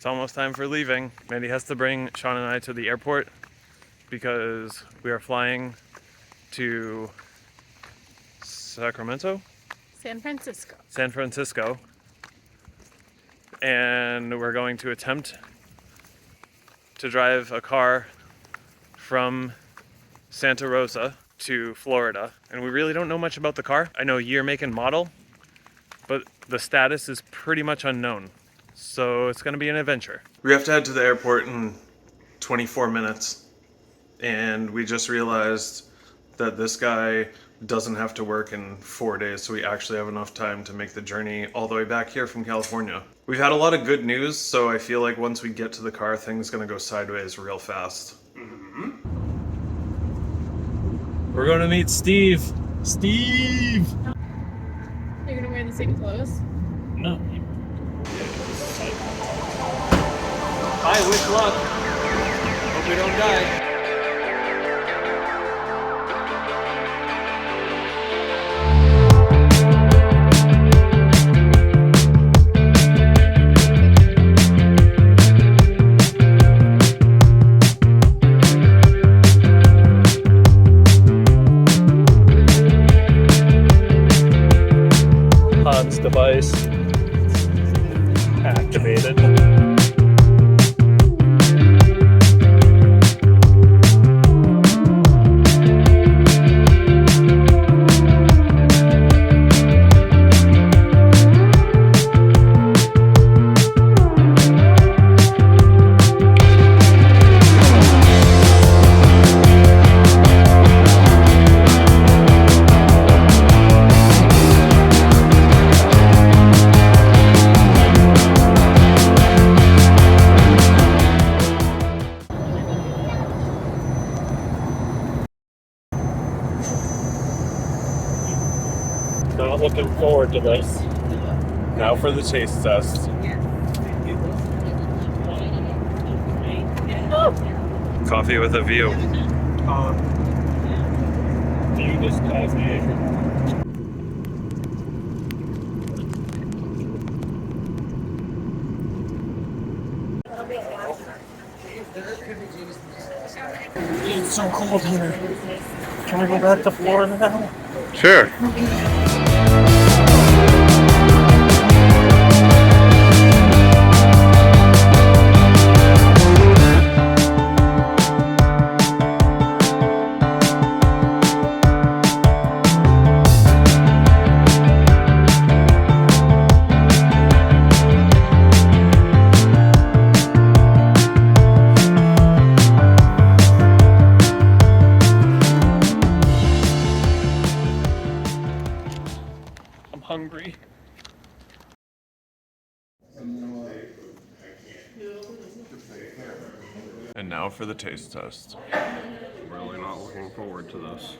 It's almost time for leaving. Mandy has to bring Shaun and I to the airport because we are flying to Sacramento? San Francisco. San Francisco. And we're going to attempt to drive a car from Santa Rosa to Florida. And we really don't know much about the car. I know year, make, and model, but the status is pretty much unknown. So it's gonna be an adventure. We have to head to the airport in 24 minutes. And we just realized that this guy doesn't have to work in 4 days, so we actually have enough time to make the journey all the way back here from California. We've had a lot of good news, so I feel like once we get to the car, things gonna go sideways real fast. We're gonna meet Steve. Steve! You're gonna wear the same clothes? No. Hi, wish luck. Hope we don't die. Device activated. Not looking forward to this. Now for the taste test. Coffee with a view. This coffee. It's so cold here. Can we go back to Florida now? Sure. Hungry. And now for the taste test. Really not looking forward to this.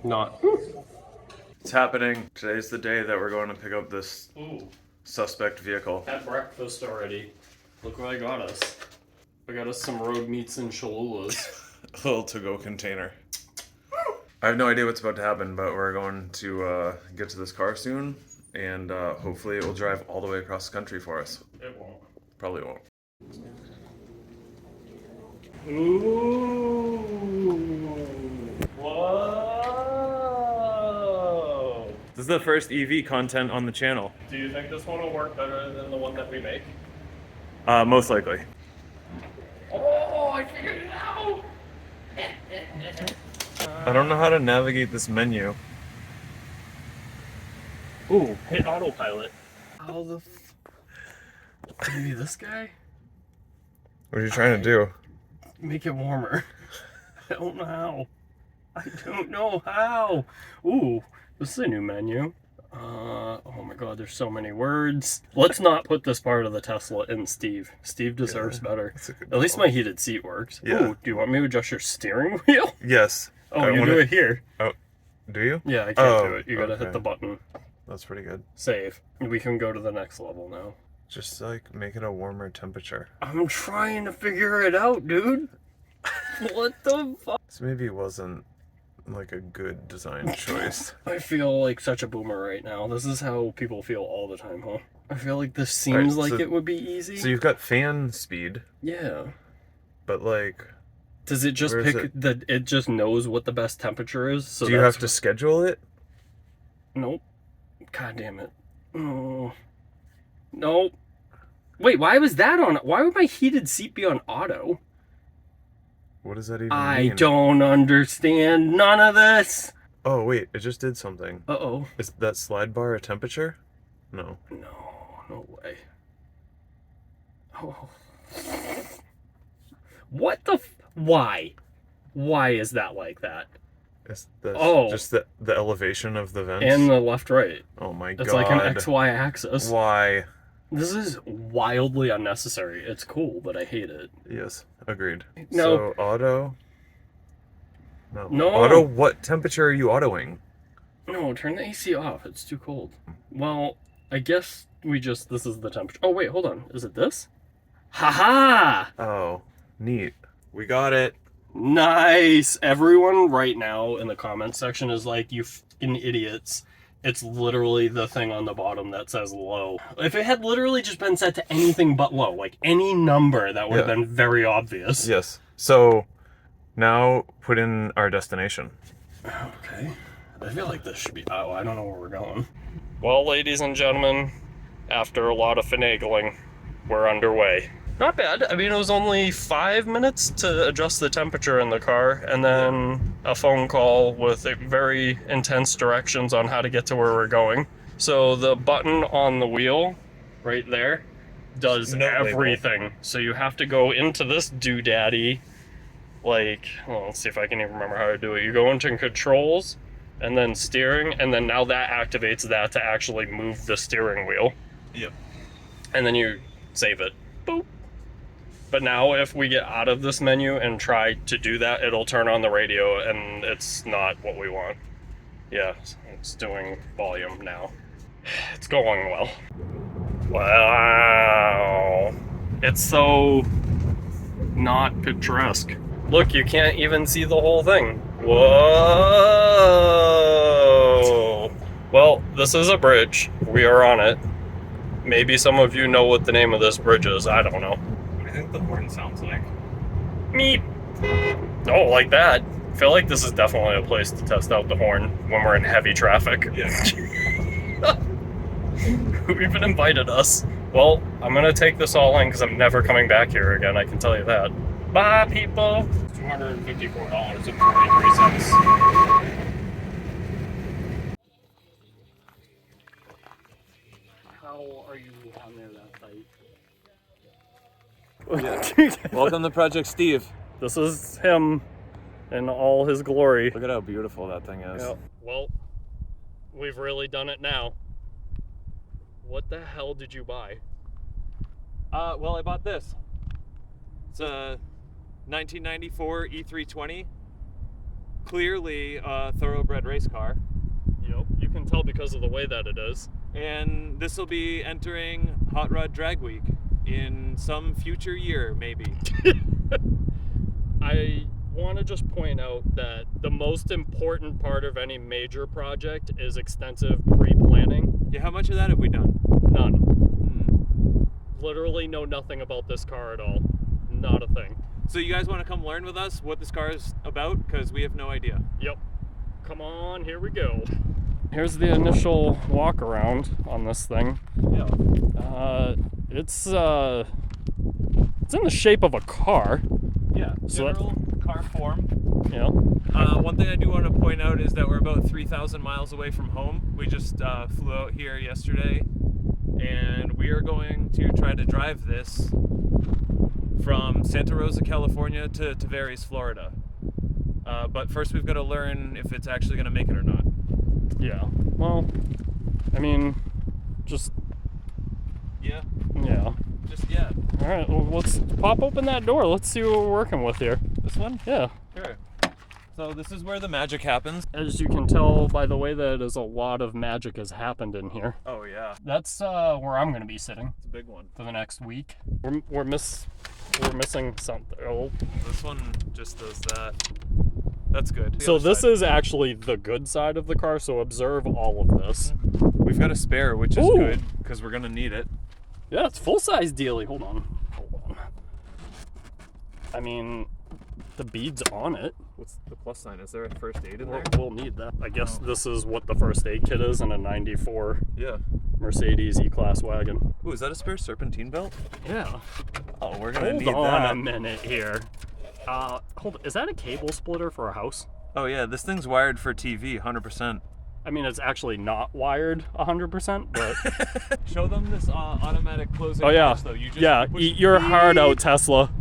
Not. It's happening. Today's the day that we're going to pick up this suspect vehicle. Had breakfast already. Look what I got us. I got us some road meats and Cholulas. A little to-go container. I have no idea what's about to happen, but we're going to get to this car soon, and hopefully it will drive all the way across the country for us. It won't. Probably won't. Ooh. Whoa. This is the first EV content on the channel. Do you think this one will work better than the one that we make? Most likely. Oh, I figured it out! I don't know how to navigate this menu. Ooh, hit autopilot. How the maybe this guy? What are you trying to do? Make it warmer. I don't know how. I don't know how. Ooh, this is a new menu. Oh my god, there's so many words. Let's not put this part of the Tesla in Steve. Steve deserves better. At least my heated seat works. Yeah. Ooh, do you want me to adjust your steering wheel? Yes. Oh, you do it here. Oh, do you? Yeah, I can't do it. You gotta hit the button. That's pretty good. Save. We can go to the next level now. Just like make it a warmer temperature. I'm trying to figure it out, dude. What the fuck? This maybe wasn't like a good design choice. I feel like such a boomer right now. This is how people feel all the time, huh? I feel like this seems like it would be easy. So you've got fan speed. Yeah. But like... Does it just pick it just knows what the best temperature is? So do you have to schedule it? Nope. God damn it. Oh. Nope. Wait, why was that on? Why would my heated seat be on auto? What does that even mean? I don't understand none of this. Oh, wait, it just did something. Uh-oh. Is that slide bar a temperature? No. No way. Oh. What the why? Why is that like that? Is that just the elevation of the vents? And the left-right. Oh my god. It's like an XY axis. Why? This is wildly unnecessary. It's cool, but I hate it. Yes, agreed. No. So, auto... No. Auto, what temperature are you autoing? No, turn the AC off. It's too cold. Well, I guess this is the temperature. Oh, wait, hold on. Is it this? Haha! Oh, neat. We got it. Nice! Everyone right now in the comments section is like, you fucking idiots. It's literally the thing on the bottom that says low. If it had literally just been set to anything but low, like any number, that would have been very obvious. Yes. So, now put in our destination. Okay. I feel like this should be... Oh, I don't know where we're going. Well, ladies and gentlemen, after a lot of finagling, we're underway. Not bad. I mean, it was only 5 minutes to adjust the temperature in the car, and then a phone call with very intense directions on how to get to where we're going. So the button on the wheel, right there, does everything. So you have to go into this doodaddy, like, well, let's see if I can even remember how to do it. You go into controls, and then steering, and then now that activates that to actually move the steering wheel. Yep. And then you save it. Boop. But now if we get out of this menu and try to do that, it'll turn on the radio, and it's not what we want. Yeah, it's doing volume now. It's going well. Wow. It's so not picturesque. Look, you can't even see the whole thing. Whoa! Well, this is a bridge. We are on it. Maybe some of you know what the name of this bridge is. I don't know. What do you think the horn sounds like? Meep! Oh, like that. I feel like this is definitely a place to test out the horn when we're in heavy traffic. Yeah. Who even invited us? Well, I'm gonna take this all in because I'm never coming back here again, I can tell you that. Bye, people! $254.43. How are you on there that tight? Welcome to Project stEVe. This is him in all his glory. Look at how beautiful that thing is. Yep. Well, we've really done it now. What the hell did you buy? Well, I bought this. It's a 1994 E320. Clearly a thoroughbred race car. Yep, you can tell because of the way that it is. And this will be entering Hot Rod Drag Week in some future year, maybe. I want to just point out that the most important part of any major project is extensive pre-planning. Yeah, how much of that have we done? None. Literally know nothing about this car at all. Not a thing. So you guys want to come learn with us what this car is about? Because we have no idea. Yep. Come on, here we go. Here's the initial walk around on this thing. Yeah. It's in the shape of a car. Yeah, So general car form. Yeah. One thing I do want to point out is that we're about 3,000 miles away from home. We just flew out here yesterday, and we are going to try to drive this from Santa Rosa, California to Tavares, Florida. But first we've got to learn if it's actually going to make it or not. Yeah. Well, I mean, just... Yeah? Yeah. Just, yeah. Alright, well, let's pop open that door. Let's see what we're working with here. This one? Yeah. Sure. So this is where the magic happens. As you can tell by the way that it is, a lot of magic has happened in here. Oh yeah. That's where I'm going to be sitting It's a big one. for the next week. We're missing something. Oh. This one just does that. That's good. So this is actually the good side of the car, so observe all of this. We've got a spare, which is Ooh. good, because we're gonna need it. Yeah, it's full-size dealie. Hold on. I mean, the bead's on it. What's the plus sign? Is there a first aid in there? We'll need that. I guess this is what the first aid kit is in a 94 Yeah. Mercedes E-Class wagon. Ooh, is that a spare serpentine belt? Yeah. Oh, we're gonna Hold need on that. a minute here. Is that a cable splitter for a house? Oh yeah, this thing's wired for TV, 100%. I mean, it's actually not wired 100%, but... Show them this automatic closing. Oh yeah, doors, though. You just yeah, push eat your heart out, Tesla.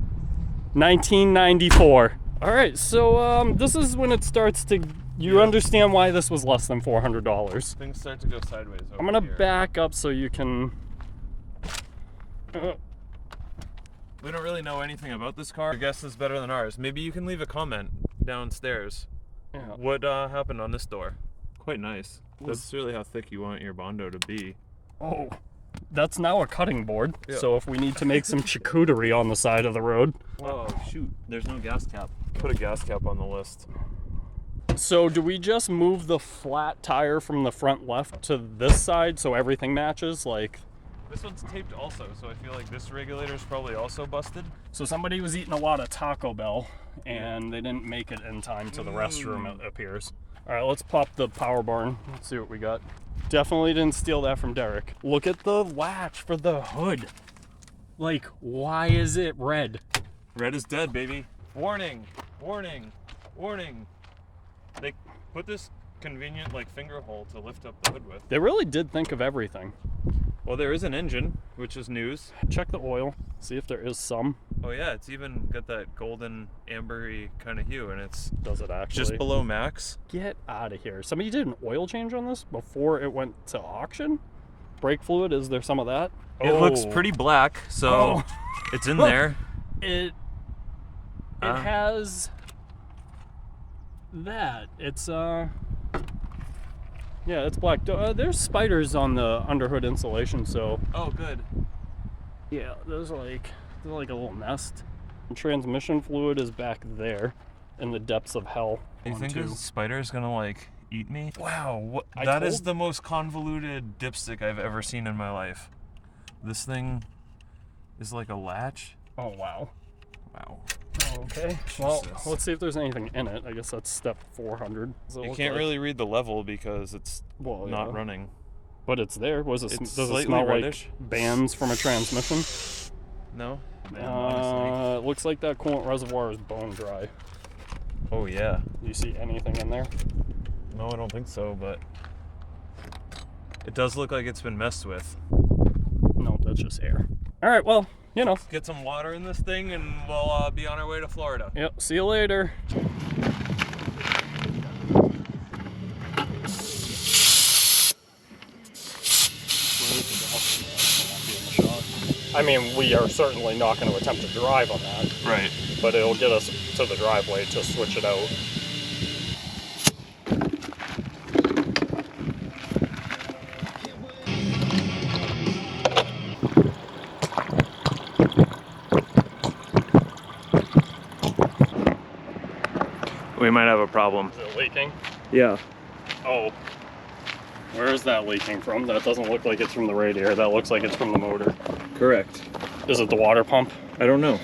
1994. All right, so this is when it starts to, you understand why this was less than $400. Things start to go sideways over I'm gonna here. back up so you can... We don't really know anything about this car. Your guess is better than ours. Maybe you can leave a comment downstairs. Yeah. What happened on this door? Quite nice. That's really how thick you want your Bondo to be. Oh, that's now a cutting board. Yeah. So if we need to make some charcuterie on the side of the road. Oh shoot, there's no gas cap. Put a gas cap on the list. So do we just move the flat tire from the front left to this side so everything matches? Like, This one's taped also, so I feel like this regulator's probably also busted. so somebody was eating a lot of Taco Bell and they didn't make it in time to the restroom, it appears. All right, let's pop the power barn. Let's see what we got. Definitely didn't steal that from Derek. Look at the latch for the hood. Like, why is it red? Red is dead, baby. Warning, warning, warning. They put this convenient like finger hole to lift up the hood with. They really did think of everything. Well, there is an engine, which is news. Check the oil, see if there is some. Oh yeah, it's even got that golden ambery kind of hue, and it's Does it actually? just below max. Get out of here. Somebody did an oil change on this before it went to auction? Brake fluid, is there some of that? It looks pretty black, so it's in there. It has that. It's yeah, it's black. There's spiders on the underhood insulation, so Oh, good. yeah, there's like a little nest. And transmission fluid is back there in the depths of hell. You One, think two. a spider's gonna like eat me? Wow, I that is told- the most convoluted dipstick I've ever seen in my life. This thing is like a latch. Oh wow. Wow. Okay. Well, Jesus. let's see if there's anything in it. I guess that's step 400. You can't really read the level because it's not yeah. running. But it's there. Does It's it slightly smell reddish. like bands from a transmission? No? Man, honestly. It looks like that coolant reservoir is bone dry. Oh yeah. Do you see anything in there? No, I don't think so, but it does look like it's been messed with. No, that's just air. All right, well, you know. Get some water in this thing and we'll be on our way to Florida. Yep, see you later. I mean, we are certainly not going to attempt to drive on that, Right. but it'll get us to the driveway to switch it out. We might have a problem. Is it leaking? Yeah. Oh. Where is that leaking from? That doesn't look like it's from the radiator. That looks like it's from the motor. Correct. Is it the water pump? I don't know.